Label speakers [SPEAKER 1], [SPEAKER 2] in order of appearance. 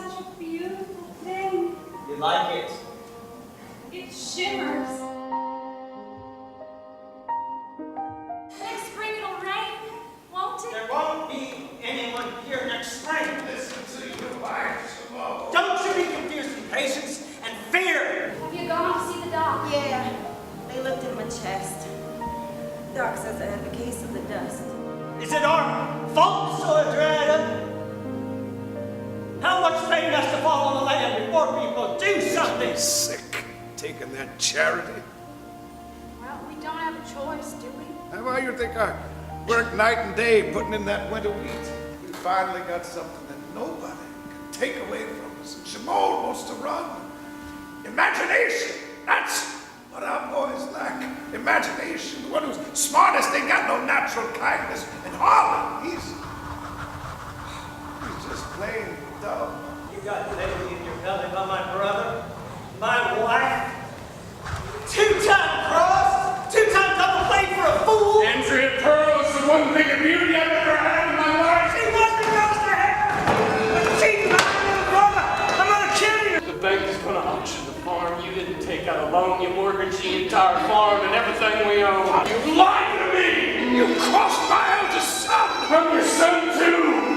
[SPEAKER 1] such a beautiful thing.
[SPEAKER 2] You like it?
[SPEAKER 1] It shimmers. Next spring it'll rain, won't it?
[SPEAKER 2] There won't be anyone here next spring.
[SPEAKER 3] Listen to your wife, Simone.
[SPEAKER 2] Don't you be confused with patience and fear.
[SPEAKER 1] Have you gone to see the doc?
[SPEAKER 4] Yeah, they looked in my chest. Doc says I have a case of the dust.
[SPEAKER 2] Is it our fault to so dried up? How much rain has to fall on the land before people do something?
[SPEAKER 3] Sick. Taking that charity.
[SPEAKER 1] Well, we don't have a choice, do we?
[SPEAKER 3] How about you think I worked night and day putting in that winter wheat? We finally got something that nobody can take away from us. And Shimon wants to run. Imagination. That's what our boys lack. Imagination. The one who's smartest ain't got no natural kindness. And Harlan, he's just plain dumb.
[SPEAKER 2] You got baby in your belly by my brother, my wife. Two-time cross, two-time double play for a fool.
[SPEAKER 5] Entry of pearls is the one thing of beauty I've ever had in my life.
[SPEAKER 2] She wasn't across her hair. She's my little brother. I'm gonna kill you.
[SPEAKER 5] The bank is gonna auction the farm. You didn't take out a loan. You mortgaged the entire farm and everything we own. You lied to me.
[SPEAKER 3] You crossed my eldest son.
[SPEAKER 5] I'm your son too.